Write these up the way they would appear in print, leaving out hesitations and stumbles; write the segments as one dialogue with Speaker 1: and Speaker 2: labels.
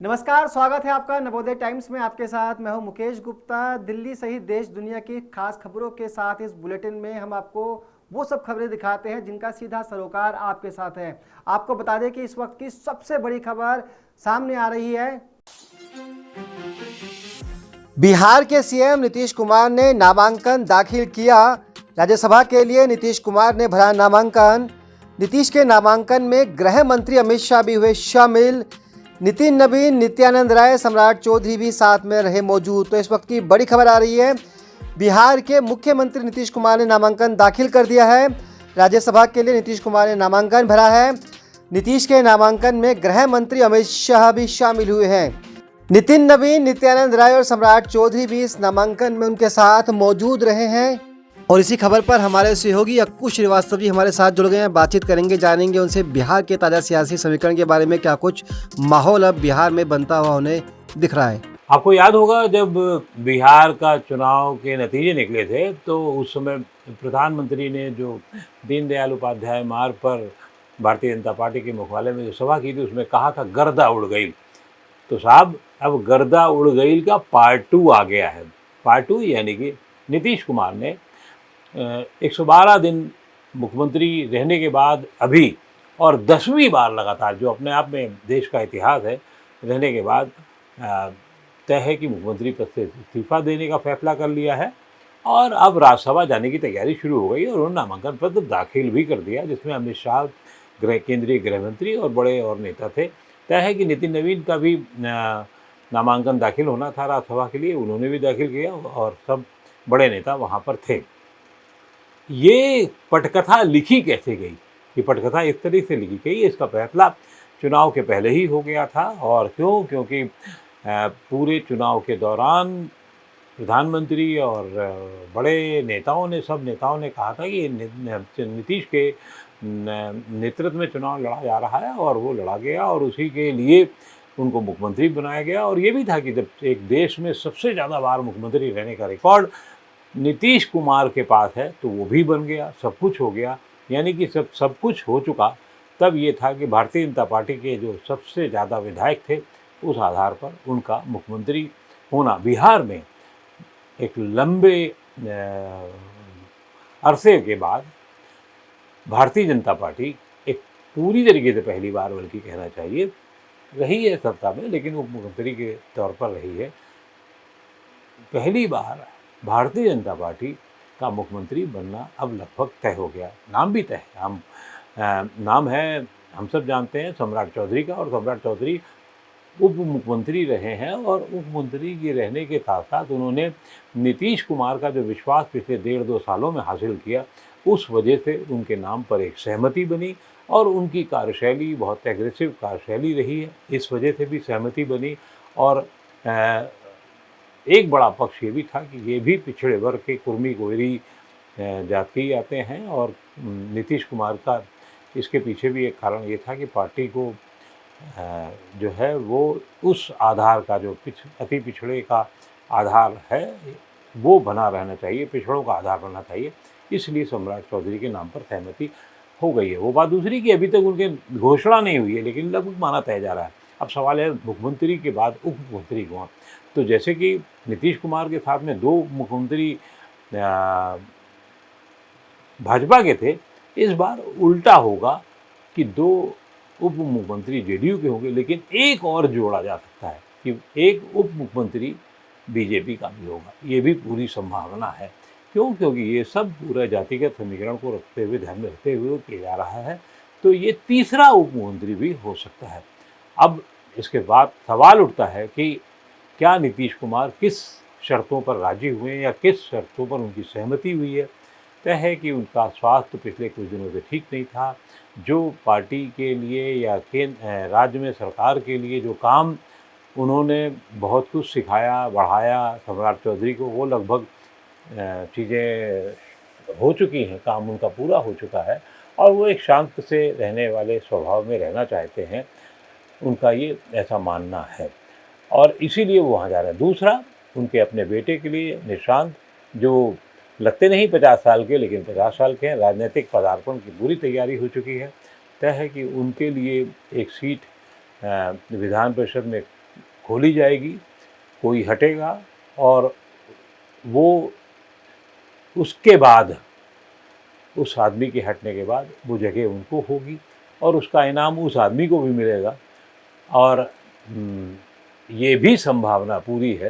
Speaker 1: नमस्कार, स्वागत है आपका नवोदय टाइम्स में। आपके साथ मैं हूं मुकेश गुप्ता। दिल्ली सहित देश दुनिया की खास खबरों के साथ इस बुलेटिन में हम आपको वो सब खबरें दिखाते हैं जिनका सीधा सरोकार आपके साथ है। आपको बता दें कि इस वक्त की सबसे बड़ी खबर सामने आ रही है। बिहार के सीएम नीतीश कुमार ने नामांकन दाखिल किया। राज्यसभा के लिए नीतीश कुमार ने भरा नामांकन। नीतीश के नामांकन में गृह मंत्री अमित शाह भी हुए शामिल। नितिन नवीन, नित्यानंद राय, सम्राट चौधरी भी साथ में रहे मौजूद। तो इस वक्त की बड़ी खबर आ रही है, बिहार के मुख्यमंत्री नीतीश कुमार ने नामांकन दाखिल कर दिया है। राज्यसभा के लिए नीतीश कुमार ने नामांकन भरा है। नीतीश के नामांकन में गृह मंत्री अमित शाह भी शामिल हुए हैं। नितिन नवीन, नित्यानंद राय और सम्राट चौधरी भी इस नामांकन में उनके साथ मौजूद रहे हैं। और इसी खबर पर हमारे सहयोगी अक्कू श्रीवास्तव जी हमारे साथ जुड़ गए हैं। बातचीत करेंगे, जानेंगे उनसे बिहार के ताज़ा सियासी समीकरण के बारे में, क्या कुछ माहौल अब बिहार में बनता हुआ उन्हें दिख रहा है।
Speaker 2: आपको याद होगा जब बिहार का चुनाव के नतीजे निकले थे तो उस समय प्रधानमंत्री ने जो दीनदयाल उपाध्याय मार्ग पर भारतीय जनता पार्टी के मुख्यालय में जो सभा की थी उसमें कहा था गर्दा उड़ गई। तो साहब अब गर्दा उड़ गई का पार्ट 2 आ गया है। पार्ट 2 यानी कि नीतीश कुमार ने 112 दिन मुख्यमंत्री रहने के बाद अभी और 10वीं बार लगातार, जो अपने आप में देश का इतिहास है, रहने के बाद तय है कि मुख्यमंत्री पद से इस्तीफा देने का फैसला कर लिया है और अब राज्यसभा जाने की तैयारी शुरू हो गई और उन्होंने नामांकन पत्र दाखिल भी कर दिया, जिसमें अमित शाह केंद्रीय गृह मंत्री और बड़े और नेता थे। तय है कि नितिन नवीन का भी नामांकन दाखिल होना था राज्यसभा के लिए, उन्होंने भी दाखिल किया और सब बड़े नेता वहाँ पर थे। ये पटकथा लिखी कैसे गई, ये पटकथा इस तरीके से लिखी गई, इसका फैसला चुनाव के पहले ही हो गया था। और क्यों? क्योंकि पूरे चुनाव के दौरान प्रधानमंत्री और बड़े नेताओं ने, सब नेताओं ने कहा था कि नीतीश के नेतृत्व में चुनाव लड़ा जा रहा है और वो लड़ा गया और उसी के लिए उनको मुख्यमंत्री बनाया गया। और ये भी था कि जब एक देश में सबसे ज़्यादा बार मुख्यमंत्री रहने का रिकॉर्ड नीतीश कुमार के पास है तो वो भी बन गया, सब कुछ हो गया। यानी कि सब कुछ हो चुका। तब ये था कि भारतीय जनता पार्टी के जो सबसे ज़्यादा विधायक थे उस आधार पर उनका मुख्यमंत्री होना बिहार में एक लंबे अरसे के बाद भारतीय जनता पार्टी एक पूरी तरीके से पहली बार, बल्कि कहना चाहिए, रही है सत्ता में, लेकिन वो मुख्यमंत्री के तौर पर रही है। पहली बार भारतीय जनता पार्टी का मुख्यमंत्री बनना अब लगभग तय हो गया। नाम भी तय है, नाम है, हम सब जानते हैं, सम्राट चौधरी का। और सम्राट चौधरी उप मुख्यमंत्री रहे हैं और उप मुख्यमंत्री के रहने के साथ साथ उन्होंने नीतीश कुमार का जो विश्वास पिछले 1.5-2 सालों में हासिल किया, उस वजह से उनके नाम पर एक सहमति बनी और उनकी कार्यशैली बहुत एग्रेसिव कार्यशैली रही है, इस वजह से भी सहमति बनी। और एक बड़ा पक्ष ये भी था कि ये भी पिछड़े वर्ग के कुर्मी गोयरी जाति के आते हैं और नीतीश कुमार का इसके पीछे भी एक कारण ये था कि पार्टी को जो है वो उस आधार का, जो अति पिछड़े का आधार है, वो बना रहना चाहिए, पिछड़ों का आधार बनना चाहिए। इसलिए सम्राट चौधरी के नाम पर सहमति हो गई है। वो बात दूसरी कि अभी तक उनके घोषणा नहीं हुई है, लेकिन लगभग माना तय जा रहा है। अब सवाल है मुख्यमंत्री के बाद उप मुख्यमंत्री कौन। तो जैसे कि नीतीश कुमार के साथ में 2 मुख्यमंत्री भाजपा के थे, इस बार उल्टा होगा कि 2 उप मुख्यमंत्री जेडीयू के होंगे, लेकिन एक और जोड़ा जा सकता है कि एक उप मुख्यमंत्री बीजेपी का भी होगा। ये भी पूरी संभावना है। क्यों? क्योंकि ये सब पूरा जातिगत समीकरण को रखते हुए, ध्यान में रखते हुए किया जा रहा है। तो ये तीसरा उप मुख्यमंत्री भी हो सकता है। अब इसके बाद सवाल उठता है कि क्या नीतीश कुमार किस शर्तों पर राजी हुए हैं या किस शर्तों पर उनकी सहमति हुई है। तय है कि उनका स्वास्थ्य पिछले कुछ दिनों से ठीक नहीं था। जो पार्टी के लिए या राज्य में सरकार के लिए जो काम उन्होंने बहुत कुछ सिखाया, बढ़ाया सम्राट चौधरी को, वो लगभग चीज़ें हो चुकी हैं, काम उनका पूरा हो चुका है और वो एक शांत से रहने वाले स्वभाव में रहना चाहते हैं, उनका ये ऐसा मानना है और इसीलिए वो वहाँ जा रहे हैं। दूसरा, उनके अपने बेटे के लिए निशांत, जो लगते नहीं 50 साल के, लेकिन 50 साल के हैं, राजनीतिक पदार्पण की पूरी तैयारी हो चुकी है। तय है कि उनके लिए एक सीट विधान परिषद में खोली जाएगी, कोई हटेगा और वो उसके बाद, उस आदमी के हटने के बाद वो जगह उनको होगी और उसका इनाम उस आदमी को भी मिलेगा। और ये भी संभावना पूरी है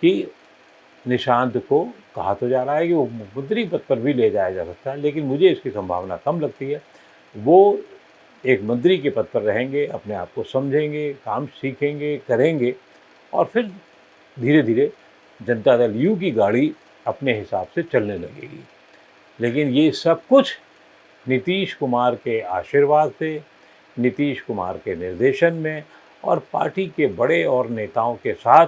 Speaker 2: कि निशांत को कहा तो जा रहा है कि वो मुख्यमंत्री पद पर भी ले जाया जा सकता है, लेकिन मुझे इसकी संभावना कम लगती है। वो एक मंत्री के पद पर रहेंगे, अपने आप को समझेंगे, काम सीखेंगे, करेंगे और फिर धीरे धीरे जनता दल यू की गाड़ी अपने हिसाब से चलने लगेगी। लेकिन ये सब कुछ नीतीश कुमार के आशीर्वाद से, नीतीश कुमार के निर्देशन में और पार्टी के बड़े और नेताओं के साथ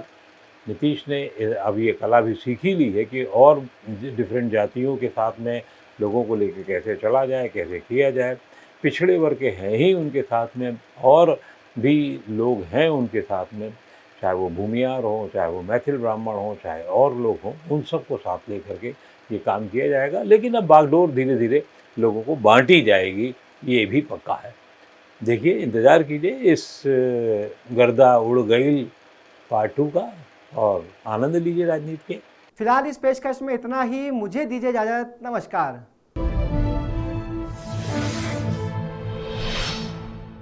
Speaker 2: नीतीश ने अब ये कला भी सीख ही ली है कि और डिफरेंट जातियों के साथ में लोगों को लेकर कैसे चला जाए, कैसे किया जाए। पिछड़े वर्ग के हैं ही उनके साथ में, और भी लोग हैं उनके साथ में, चाहे वो भूमियार हों, चाहे वो मैथिल ब्राह्मण हों, चाहे और लोग हों, उन सबको साथ लेकर के ये काम किया जाएगा। लेकिन अब बागडोर धीरे धीरे लोगों को बांटी जाएगी, ये भी पक्का है। देखिए, इंतज़ार कीजिए इस गर्दा उड़ गईल पार्ट 2 का और आनंद लीजिए राजनीति के।
Speaker 1: फिलहाल इस पेशकश में इतना ही। मुझे दीजिए इजाज़त। नमस्कार।